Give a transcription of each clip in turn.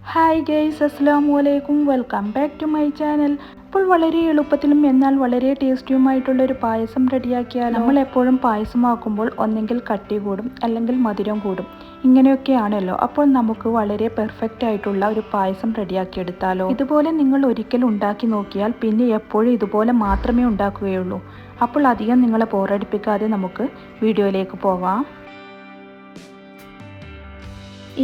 Hi guys, അസ്സലാമു അലൈക്കും. Welcome back to my channel. അപ്പോൾ വളരെ എളുപ്പത്തിലും എന്നാൽ വളരെ ടേസ്റ്റിയുമായിട്ടുള്ളൊരു പായസം റെഡിയാക്കിയാൽ നമ്മൾ എപ്പോഴും പായസമാക്കുമ്പോൾ ഒന്നെങ്കിൽ കട്ടി കൂടും അല്ലെങ്കിൽ മധുരം കൂടും, ഇങ്ങനെയൊക്കെയാണല്ലോ. അപ്പോൾ നമുക്ക് വളരെ പെർഫെക്റ്റ് ആയിട്ടുള്ള ഒരു പായസം റെഡിയാക്കിയെടുത്താലോ. ഇതുപോലെ നിങ്ങൾ ഒരിക്കൽ ഉണ്ടാക്കി നോക്കിയാൽ പിന്നെ എപ്പോഴും ഇതുപോലെ മാത്രമേ ഉണ്ടാക്കുകയുള്ളൂ. അപ്പോൾ അധികം നിങ്ങളെ ബോറടിപ്പിക്കാതെ നമുക്ക് വീഡിയോയിലേക്ക് പോവാം.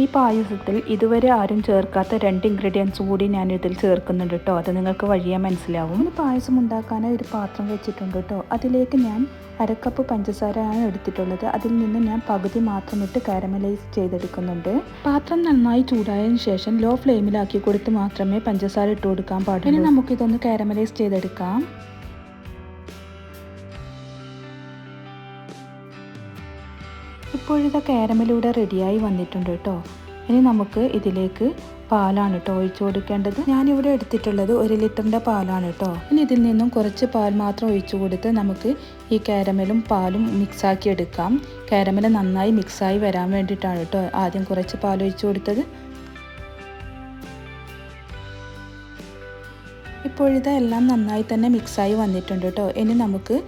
ഈ പായസത്തിൽ ഇതുവരെ ആരും ചേർക്കാത്ത 2 ഇൻഗ്രീഡിയൻസ് കൂടി ഞാൻ ഇതിൽ ചേർക്കുന്നുണ്ട് കേട്ടോ. അത് നിങ്ങൾക്ക് വഴിയാൻ മനസ്സിലാവും. ഈ പായസം ഉണ്ടാക്കാനായി ഒരു പാത്രം വെച്ചിട്ടുണ്ട് കേട്ടോ. അതിലേക്ക് ഞാൻ 1/2 കപ്പ് പഞ്ചസാരയാണ് എടുത്തിട്ടുള്ളത്. അതിൽ നിന്ന് ഞാൻ പകുതി മാത്രം ഇട്ട് കാരമലൈസ് ചെയ്തെടുക്കുന്നുണ്ട്. പാത്രം നന്നായി ചൂടായതിനു ശേഷം ലോ ഫ്ലെയിമിലാക്കി കൊടുത്ത് മാത്രമേ പഞ്ചസാര ഇട്ട് കൊടുക്കാൻ പാടുള്ളൂ. ഇനി നമുക്കിതൊന്ന് കാരമലൈസ് ചെയ്തെടുക്കാം. ഇപ്പോഴിത് കാരമലൂടെ റെഡിയായി വന്നിട്ടുണ്ട് കേട്ടോ. ഇനി നമുക്ക് ഇതിലേക്ക് പാലാണ് കേട്ടോ ഒഴിച്ചു കൊടുക്കേണ്ടത്. ഞാനിവിടെ എടുത്തിട്ടുള്ളത് 1 ലിറ്ററിൻ്റെ പാലാണ് കേട്ടോ. ഇനി ഇതിൽ നിന്നും കുറച്ച് പാൽ മാത്രം ഒഴിച്ചു കൊടുത്ത് നമുക്ക് ഈ കാരമലും പാലും മിക്സാക്കി എടുക്കാം. കാരമൽ നന്നായി മിക്സായി വരാൻ വേണ്ടിയിട്ടാണ് കേട്ടോ ആദ്യം കുറച്ച് പാൽ ഒഴിച്ചു കൊടുത്തത്. ഇപ്പോഴിതെല്ലാം നന്നായി തന്നെ മിക്സായി വന്നിട്ടുണ്ട് കേട്ടോ. ഇനി നമുക്ക്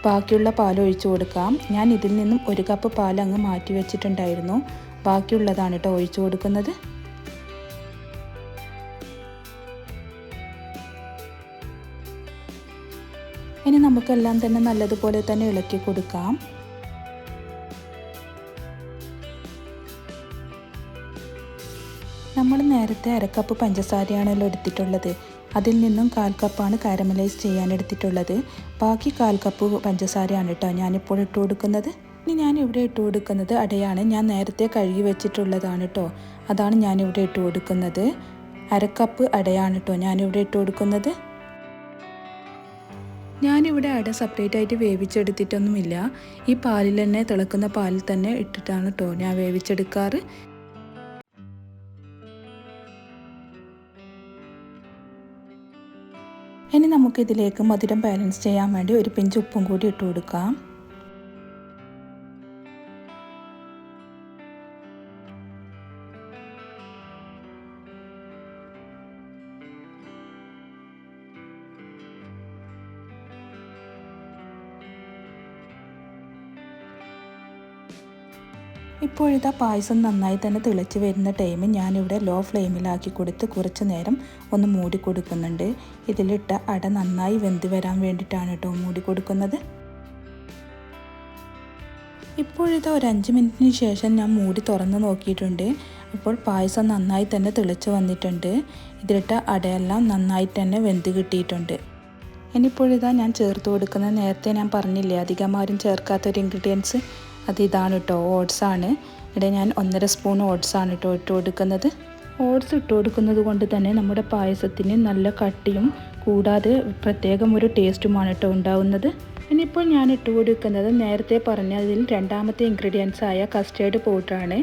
ബാക്കിയുള്ള പാൽ ഒഴിച്ചു കൊടുക്കാം. ഞാൻ ഇതിൽ നിന്നും 1 കപ്പ് പാൽ അങ്ങ് മാറ്റി വെച്ചിട്ടുണ്ടായിരുന്നു. ബാക്കിയുള്ളതാണ് കേട്ടോ ഒഴിച്ചു കൊടുക്കുന്നത്. ഇനി നമുക്കെല്ലാം തന്നെ നല്ലതുപോലെ തന്നെ ഇളക്കി കൊടുക്കാം. നമ്മൾ നേരത്തെ 1/2 കപ്പ് പഞ്ചസാരയാണല്ലോ എടുത്തിട്ടുള്ളത്. അതിൽ നിന്നും 1/4 കപ്പാണ് കാരമലൈസ് ചെയ്യാൻ എടുത്തിട്ടുള്ളത്. ബാക്കി 1/4 കപ്പ് പഞ്ചസാരയാണ് കേട്ടോ ഞാനിപ്പോൾ ഇട്ട് കൊടുക്കുന്നത്. ഇനി ഞാനിവിടെ ഇട്ട് കൊടുക്കുന്നത് അടയാണ്. ഞാൻ നേരത്തെ കഴുകി വെച്ചിട്ടുള്ളതാണ് കേട്ടോ. അതാണ് ഞാനിവിടെ ഇട്ട് കൊടുക്കുന്നത്. 1/2 കപ്പ് അടയാണ് കേട്ടോ ഞാനിവിടെ ഇട്ട് കൊടുക്കുന്നത്. ഞാനിവിടെ അട സെപ്പറേറ്റ് ആയിട്ട് വേവിച്ചെടുത്തിട്ടൊന്നുമില്ല. ഈ പാലിൽ തന്നെ, തിളക്കുന്ന പാലിൽ തന്നെ ഇട്ടിട്ടാണ് കേട്ടോ ഞാൻ വേവിച്ചെടുക്കാറ്. ഇനി നമുക്കിതിലേക്ക് മധുരം ബാലൻസ് ചെയ്യാൻ വേണ്ടി ഒരു പിഞ്ച് ഉപ്പും കൂടി ഇട്ട് കൊടുക്കാം. ഇപ്പോഴിതാ പായസം നന്നായി തന്നെ തിളച്ച് വരുന്ന ടൈമിൽ ഞാനിവിടെ ലോ ഫ്ലെയിമിലാക്കി കൊടുത്ത് കുറച്ച് നേരം ഒന്ന് മൂടി കൊടുക്കുന്നുണ്ട്. ഇതിലിട്ട അട നന്നായി വെന്ത് വരാൻ വേണ്ടിയിട്ടാണ് കേട്ടോ മൂടി കൊടുക്കുന്നത്. ഇപ്പോഴിതാ ഒരു 5 മിനിറ്റിന് ശേഷം ഞാൻ മൂടി തുറന്ന് നോക്കിയിട്ടുണ്ട്. അപ്പോൾ പായസം നന്നായി തന്നെ തിളച്ച് വന്നിട്ടുണ്ട്. ഇതിലിട്ട അടയെല്ലാം നന്നായി തന്നെ വെന്ത് കിട്ടിയിട്ടുണ്ട്. ഇനിയിപ്പോഴിതാ ഞാൻ ചേർത്ത് കൊടുക്കുന്നത് നേരത്തെ ഞാൻ പറഞ്ഞില്ലേ അധികമാരും ചേർക്കാത്തൊരു ഇൻഗ്രീഡിയൻസ്, അത് ഇതാണ് കേട്ടോ, ഓട്സാണ്. ഇവിടെ ഞാൻ 1.5 സ്പൂൺ ഓട്സാണ് കേട്ടോ ഇട്ട് കൊടുക്കുന്നത്. ഓട്സ് ഇട്ട് കൊടുക്കുന്നത് കൊണ്ട് തന്നെ നമ്മുടെ പായസത്തിന് നല്ല കട്ടിയും കൂടാതെ പ്രത്യേകം ഒരു ടേസ്റ്റുമാണ് കേട്ടോ ഉണ്ടാവുന്നത്. ഇനിയിപ്പോൾ ഞാൻ ഇട്ട് കൊടുക്കുന്നത് നേരത്തെ പറഞ്ഞതിൽ 2ാമത്തെ ഇൻഗ്രീഡിയൻസ് ആയ കസ്റ്റേർഡ് പൗഡറാണ്.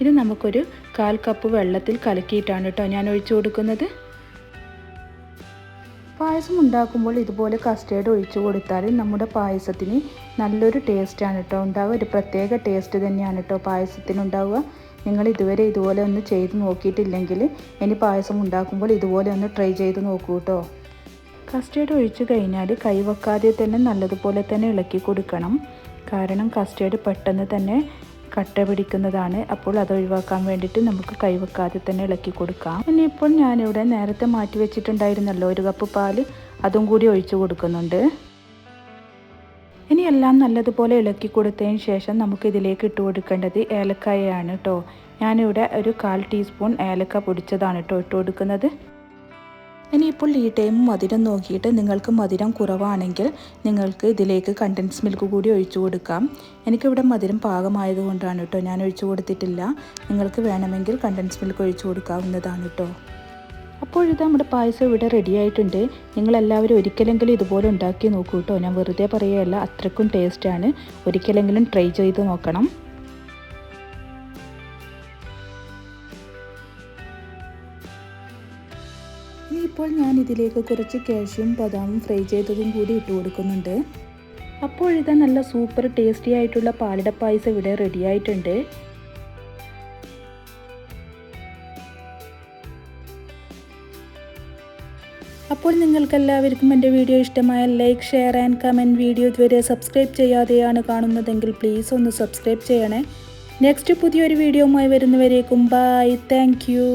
ഇത് നമുക്കൊരു 1/4 കപ്പ് വെള്ളത്തിൽ കലക്കിയിട്ടാണ് കേട്ടോ ഞാൻ ഒഴിച്ചു കൊടുക്കുന്നത്. പായസം ഉണ്ടാക്കുമ്പോൾ ഇതുപോലെ കസ്റ്റേർഡ് ഒഴിച്ചു കൊടുത്താൽ നമ്മുടെ പായസത്തിന് നല്ലൊരു ടേസ്റ്റാണ് കേട്ടോ ഉണ്ടാവുക. ഒരു പ്രത്യേക ടേസ്റ്റ് തന്നെയാണ് കേട്ടോ പായസത്തിനുണ്ടാവുക. നിങ്ങൾ ഇതുവരെ ഇതുപോലെ ഒന്ന് ചെയ്ത് നോക്കിയിട്ടില്ലെങ്കിൽ ഇനി പായസം ഉണ്ടാക്കുമ്പോൾ ഇതുപോലെ ഒന്ന് ട്രൈ ചെയ്ത് നോക്കൂ കേട്ടോ. കസ്റ്റേർഡ് ഒഴിച്ചു കഴിഞ്ഞാൽ കൈവെക്കാതെ തന്നെ നല്ലതുപോലെ തന്നെ ഇളക്കി കൊടുക്കണം. കാരണം കസ്റ്റേർഡ് പെട്ടെന്ന് തന്നെ കട്ട പിടിക്കുന്നതാണ്. അപ്പോൾ അത് ഒഴിവാക്കാൻ വേണ്ടിയിട്ട് നമുക്ക് കൈവെക്കാതെ തന്നെ ഇളക്കി കൊടുക്കാം. ഇനിയിപ്പോൾ ഞാനിവിടെ നേരത്തെ മാറ്റി വെച്ചിട്ടുണ്ടായിരുന്നല്ലോ 1 കപ്പ് പാല്, അതും കൂടി ഒഴിച്ചു കൊടുക്കുന്നുണ്ട്. ഇനി എല്ലാം നല്ലതുപോലെ ഇളക്കി കൊടുത്തതിന് ശേഷം നമുക്ക് ഇതിലേക്ക് ഇട്ട് കൊടുക്കേണ്ടത് ഏലക്കായയാണ് കേട്ടോ. ഞാനിവിടെ ഒരു 1/4 ടീസ്പൂൺ ഏലക്ക പൊടിച്ചതാണ് കേട്ടോ ഇട്ട് കൊടുക്കുന്നത്. ഇനിയിപ്പോൾ ഈ ടൈം മധുരം നോക്കിയിട്ട് നിങ്ങൾക്ക് മധുരം കുറവാണെങ്കിൽ നിങ്ങൾക്ക് ഇതിലേക്ക് കണ്ടൻസ് മിൽക്ക് കൂടി ഒഴിച്ചു കൊടുക്കാം. എനിക്കിവിടെ മധുരം പാകമായതുകൊണ്ടാണ് കേട്ടോ ഞാൻ ഒഴിച്ചു കൊടുത്തിട്ടില്ല. നിങ്ങൾക്ക് വേണമെങ്കിൽ കണ്ടൻസ് മിൽക്ക് ഒഴിച്ചു കൊടുക്കാവുന്നതാണ് കേട്ടോ. അപ്പോഴിത് നമ്മുടെ പായസം ഇവിടെ റെഡി ആയിട്ടുണ്ട്. നിങ്ങളെല്ലാവരും ഒരിക്കലെങ്കിലും ഇതുപോലെ ഉണ്ടാക്കി നോക്കൂ കേട്ടോ. ഞാൻ വെറുതെ പറയുകയല്ല, അത്രയ്ക്കും ടേസ്റ്റാണ്. ഒരിക്കലെങ്കിലും ട്രൈ ചെയ്ത് നോക്കണം. ഇനിയിപ്പോൾ ഞാൻ ഇതിലേക്ക് കുറച്ച് കാഷ്യൂം ബദാമും ഫ്രൈ ചെയ്തതും കൂടി ഇട്ട് കൊടുക്കുന്നുണ്ട്. അപ്പോഴിതാ നല്ല സൂപ്പർ ടേസ്റ്റി ആയിട്ടുള്ള പാലട പായസം ഇവിടെ റെഡി ആയിട്ടുണ്ട്. അപ്പോൾ നിങ്ങൾക്കെല്ലാവർക്കും എൻ്റെ വീഡിയോ ഇഷ്ടമായാൽ like, share and comment. Video ഇതുവരെ സബ്സ്ക്രൈബ് ചെയ്യാതെയാണ് കാണുന്നതെങ്കിൽ പ്ലീസ് ഒന്ന് സബ്സ്ക്രൈബ് ചെയ്യണേ. നെക്സ്റ്റ് പുതിയൊരു വീഡിയോയുമായി വരുന്നവരേക്കും ബൈ. Thank you.